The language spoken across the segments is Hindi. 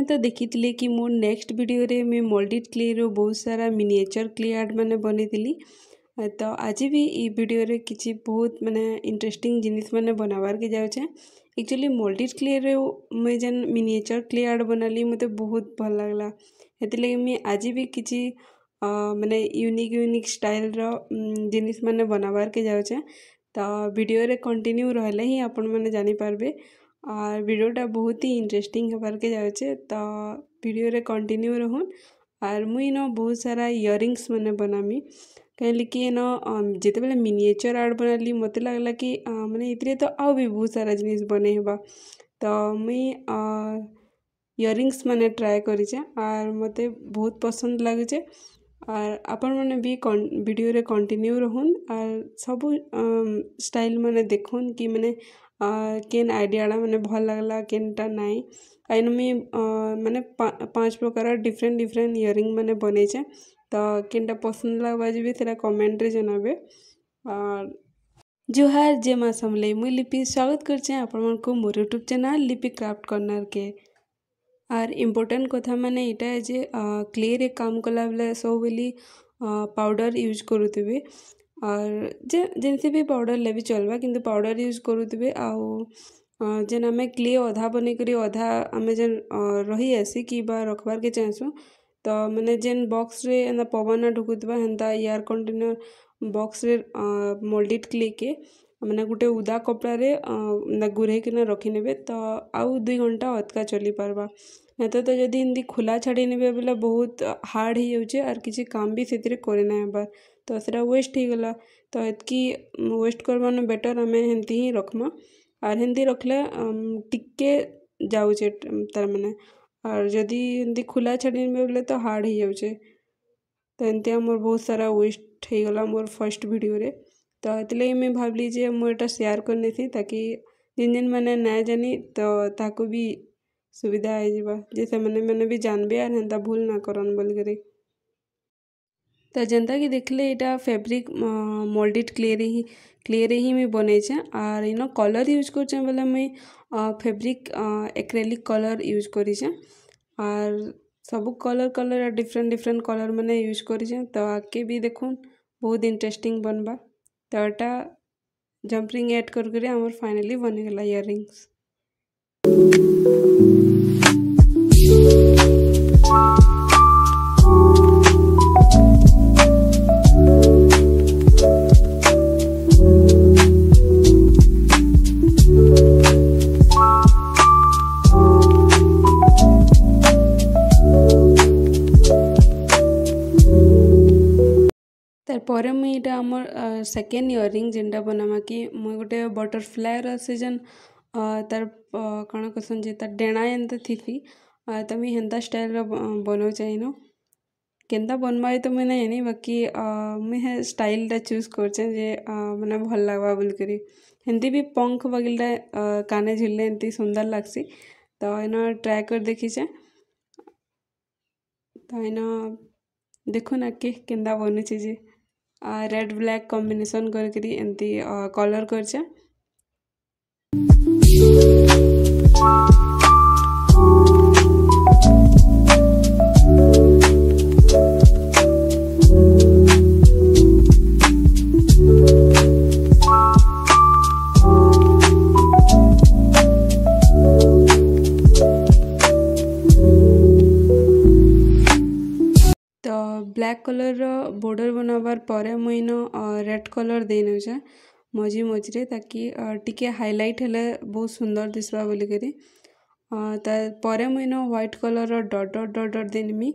तो देखी कि मोर नेक्स्ट वीडियो रे मैं मोल्डेड क्ले रो बहुत सारा मिनिएचर क्ले आर्ट माने बनेइली। तो आज भी ई वीडियो रे किसी बहुत माने इंटरेस्टिंग जिनिस माने बनावार के जाउछे। एक्चुअली मोल्डेड क्ले रे मैं जन मिनिएचर क्ले आर्ट बनाली मते बहुत भल लागला। हेति लगे मैं आज भी किसी माने यूनिक स्टाइल रो जिनिस माने बनावार के जाउछे। तो वीडियो रे कंटिन्यू रहले ही आपण माने जानि पारबे और वीडियोटा बहुत ही इंटरेस्टिंग होबार के जाउछे। तो वीडियो रे कंटिन्यू रहून और मुई न बहुत सारा इयरिंग्स माने बनामी कहीं कि न जिते बेले मिनिएचर आर्ट बनाली मते लागला कि माने इतरे तो आउ भी बहुत सारा जिनिस बने हेबा। तो मुई इयरिंग्स माने ट्राए करिचे और मते बहुत पसंद लागुचे और आपण माने भी वीडियो रे कंटिन्यू रहून और सब स्टाइल माने देखुन कि माने केन आइडियाटा माने भल लागला केनटा नाई आइन में माने 5 प्रकार डिफरेंट इयरिंग माने बनेचे। तो केनटा पसंद लागबा जे तेरा कमेंट रे जनाबे। और जोहार जे मा समले मुई लिपि स्वागत करछे आपण मन को मोर यूट्यूब चैनल लिपि क्राफ्ट कॉर्नर के। और इम्पोर्टेंट कथा माने इटा है जे क्ले रे काम कला बेले सब बेली पाउडर यूज करूथिबे और जेनसे भी पाउडर ले भी चलबा किंतु पाउडर यूज करूथिबे आउ जेन आमे क्ले अधा बने करी अधा आमे जेन रही आसी कि बा रखबार के चाहसु। तो माने जेन बॉक्स रे एना पवन ढुकुतबा हेंता एयर कंटेनर बॉक्स रे मोल्डेड क्ले के माने गुटे उदा कपड़ा रे गुरे के रखी नेबे। तो आउ 2 घंटा अतका चली पारबा नहीं तो जदि एमती खुला छाड़ी नेबे बोले बहुत हार्ड हो जाउछे और किसी काम भी सेतिरे करे ना हेबार तो सेटा वेस्ट ही गला। तो एतकी वेस्ट करबानो बेटर आमे हेंती ही रखमा और हेंती रखले टिके जाउछे तार माने और जदि एमती खुला छाड़ी नेबे बोले तो हार्ड हो जाउछे। तो एमती मोर बहुत सारा वेस्ट हो गला मोर फर्स्ट वीडियो रे। तो एतले मैं भाबली जे मो एटा शेयर करने थी ताकि जिन माने ना जानी तो ताको भी सुविधा आ जाबा जैसे मैंने भी जानबे और हेंता भूल ना करन बोल करे। तो जनता कि देखले इटा फैब्रिक मोल्डेड क्ले रे ही मैं बने और इन कलर यूज कर बोले मुई फैब्रिक एक्रेलिक कलर यूज करी और सब कलर डिफरेंट कलर मैंने यूज करी। तो आगे भी देखुन बहुत इंटरेस्टिंग बनबा। तो एटा जंपरिंग ऐड कर आमर फाइनली बनीगला इयरिंग्स। तार मुई इटा आमर सेकेंड इयरिंग जेनटा बनामा कि मुई गोटे बटरफ्लाई से जन तार कण कहसन जे तार डेणा एंता थी तो मुई हेंता स्टाइल बनाऊ चाहिए केनता बनवा तो मुई ना जानी बाकी मुई हे स्टाइलटा चूज करछे जे माने भल लागबा बोल करी हेंती भी पंख बगिलटा काने झुलले एंती सुंदर लागसी। तो इन ट्राए कर देखीचे तो इन देखो ना के केनता बनुचे जे रेड ब्लैक कॉम्बिनेशन करी एंती कलर करछे। ब्लैक कलर बॉर्डर बनाबार परे मुई न रेड कलर दे नौछे मझे ताकि टिके हाईलाइट हेले बहुत सुंदर दिसबा बोली करी तार मुई न व्हाइट कलर डॉट देनमी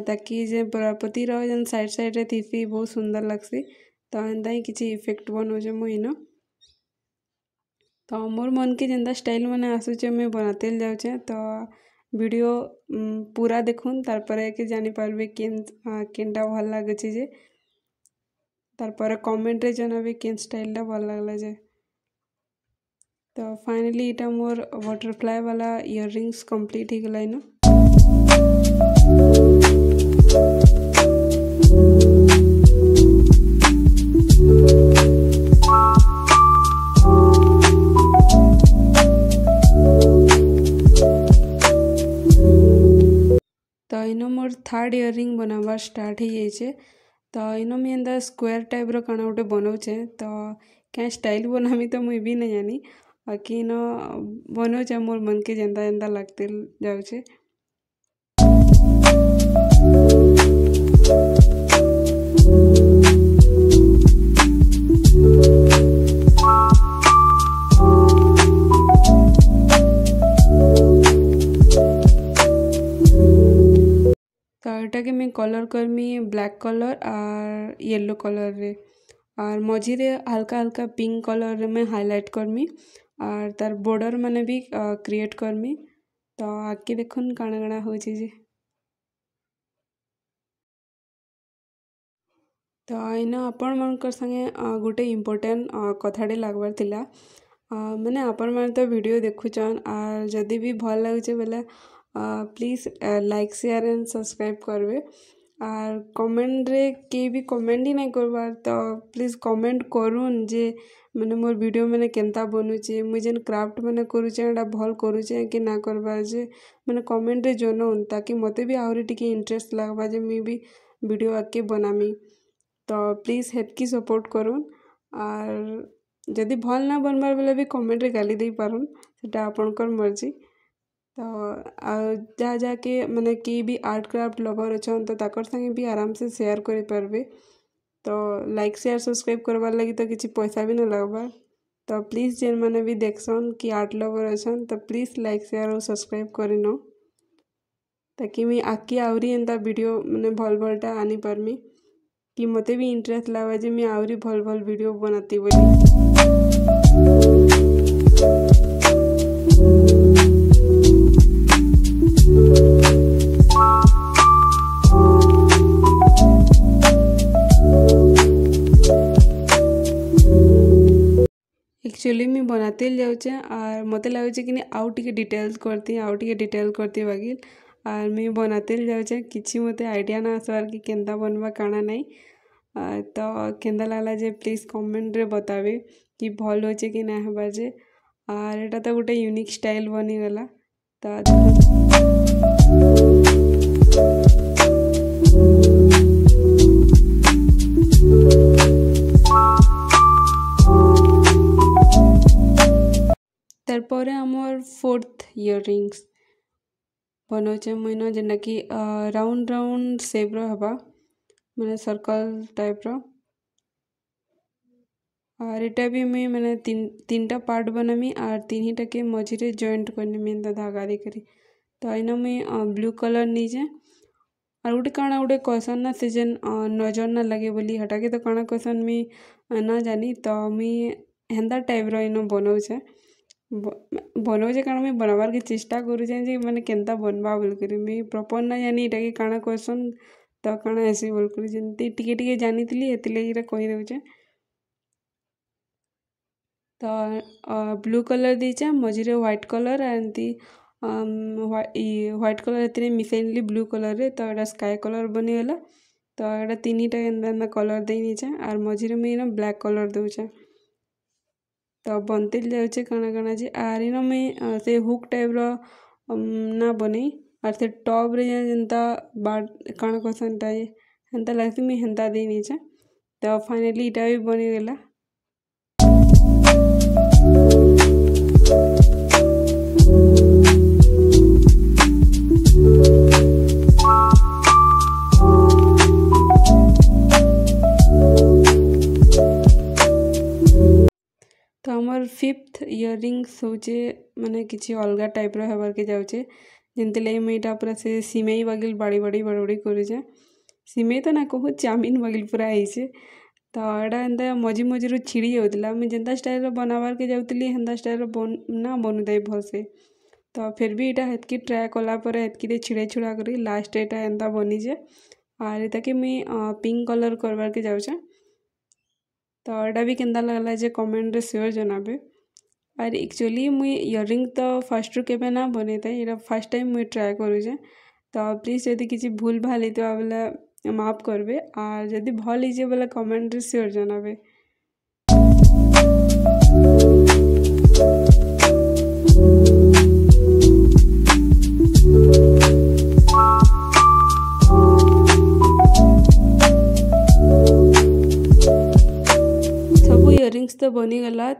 ताकि जे प्रपति जन साइड रे थी बहुत सुंदर लगसी। तो एंता ही किसी इफेक्ट बनौछे मुई न। तो मोर मन के जेंता स्टाइल मैंने आसूचे मैं बनाते जाऊे। तो वीडियो पूरा देखुन तार परे के जानी पारबे केनटा भल लागुचे जे तार परे कमेंट रे जनाबे केन स्टाइलटा भल लागला जे। तो फाइनली इटा मोर बटरफ्लाई वाला इयरिंग्स कंप्लीट हो गला इन। थर्ड इयरिंग बनावा स्टार्ट हो जाइए। तो इन मुझे एंता स्क्वायर टाइप्र काण गोटे बनाऊे तो क्या स्टाइल बनामी तो मुझे भी नहीं जानी बाकी इन बनाऊे मोर मन के जेंता जेंता लगते जाऊे। तो यहाँ के मैं कलर करमी ब्लैक कलर और येलो कलर रे और मझी रे हल्का हल्का पिंक कलर रे मैं हाईलाइट करमी और तार बॉर्डर माने भी क्रिएट करमी। तो आगे देखुन काଣା काଣା हो जे। तो इन आपण मानकर संगे गोटे इम्पोर्टेंट कथाटे लागबार थिला माने आपण माने तो वीडियो देखुचन और जदि भी भल लगुचे बेले please like share and subscribe करबे और कमेंट रे के भी कमेंट ही नहीं करबार तो प्लीज़ कमेंट करूँ जे मैंने मोर वीडियो मैंने केनता बनूचे मुझे जेन क्राफ्ट मैंने करूचे एटा भल करूचे कि ना करबार जे मैंने कमेंट रे जनौन ताकि मते भी आहरी टिके इंटरेस्ट लागबा जे मुई भी वीडियो आके बनामी। तो प्लीज़ हेतकी सपोर्ट करूँ और जदि भल ना बनबार बेले भी कमेंट रे गाली दे पारुन सेटा आपनकर मर्जी। तो जहाँ जाके मैंने कि भी आर्ट क्राफ्ट लवर अच्छन तो ताकर संगे भी आराम से शेयर कर पारबे। तो लाइक शेयर सब्सक्राइब करवार लगी तो किसी पैसा भी ना लगबार। तो प्लीज़ जेन मैंने भी देखसन कि आर्ट लवर अच्छन तो प्लीज़ लाइक शेयर और सब्सक्राइब करिनो ताकि मुझे आगे आहरी एंता वीडियो मैंने भल भलटा आनी पारमी कि मते भी इंटरेस्ट लगा जे मैं आहरी भल भल वीडियो बनाती बोली। एक्चुअली मैं बनाते जाऊे और मत लगे कि आउ टे डिटेल्स करती आउ टे डिटेल करती बाकी और मैं बनाते जाऊे कि मत आइडिया ना आसबार कि केनता बनवा काଣା नहीं तो केनता लगला जे प्लीज़ कमेंट रे बतावे कि भल होचे कि ना हबार जे और एटा तो गोटे यूनिक स्टाइल बनीगला। तो तारपर आमर फोर्थ इयरिंग्स बनाऊे मुइन जेनटा कि राउंड राउंड शेप हवा मैंने सर्कल टाइप्र और एटा भी मुई मैंने तीनटा पार्ट बनामी और तीन टाके मझे जॉइंट करनी एंता धागा देकर। तो इन मुई ब्लू कलर नीचे और गोटे काଣା गोटे कहसन ना से जेन नजर ना लगे बोली हटा के तो काଣା कहसन मुई ना जानी तो मुई हेन्ता टाइप्र इन बनाऊे बनाऊे कारण मुई बनाबार के चेष्टा करूचे जे मैंने केनता बनवा बोलकर मुई प्रॉपर ना जानी इटा के काଣା कहसन तो काଣା ऐसी बोलकर जमती टिके टिके जानी हेतिलगी कही देउचे। तो ब्लू कलर दीचे मझे व्हाइट कलर एमती व्हाइट कलर एते मिसेनली ब्लू कलर रे तो एटा स्काई कलर बनीगला। तो एटा तीनटा एंता कलर दे नीचे और मझे मुई ब्लैक कलर दूचे। तो बनते जाऊे काଣା काଣା जे आर इन मुई से हुक टाइप्र ना बनी और से टॉप रे जेनता बाट काଣା कहसन टा हेन्ता लगसी मुई हेन्ता दे नीचे। तो फाइनली इटा भी बनीगला। तो आमर फिफ्थ इयरिंग्स होचे माने किसी अलग टाइप्र हबार के जाऊे जमती लगे मुई पूरा से सिमई बागिल बाड़ी बाड़ी बड़ी बड़ी करूचे सिमई तो ना कहूँ चाउमिन बागिल पूरा होइचे। तो एटा एंता मझी मझी छिड़ी जाऊला मुझे जेनता स्टाइल बनाबार के जाऊली हेन्ता स्टाइल ना बनूदाई भल से। तो फिर भी इटा हेतकी ट्राए कलापर हेतकी छिड़े छुड़ा करी लास्ट एटा एंता बनीचे और एटा के मुई पिंक कलर करबार के जाऊे। तो एटा भी केनता लगला जे कमेंट रे शेयर जनाबे और एक्चुअली मुई इयरिंग तो फर्स्ट केबे ना बने था ये फर्स्ट टाइम मुई ट्राए करूचे। तो प्लीज़ यदि किसी भूल भाल होता बेले माफ करबे और यदि भल हो बोले कमेंट रे शेयर जनाबे। लुक्स तो बनीगला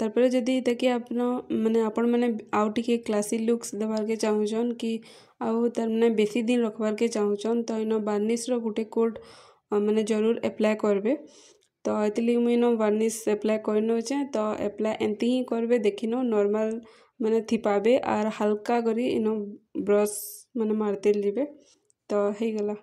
तारपर जदि ताकि आपण मैंने आउ टिके क्लासी लुक्स देवार के चाहूछन कि आउ तार मैंने बेसी दिन रखबार के चाहूछन तो इन वार्निश रो गुटे कोड मैंने जरूर अप्लाई करबे। तो ये मुझे वार्निश अप्लाई कर नौचे तो अप्लाई एमती ही करबे देखिनो नॉर्मल मैंने थिपाबे और हल्का करी इन ब्रश मैंने मारते जीवे तो हो गला।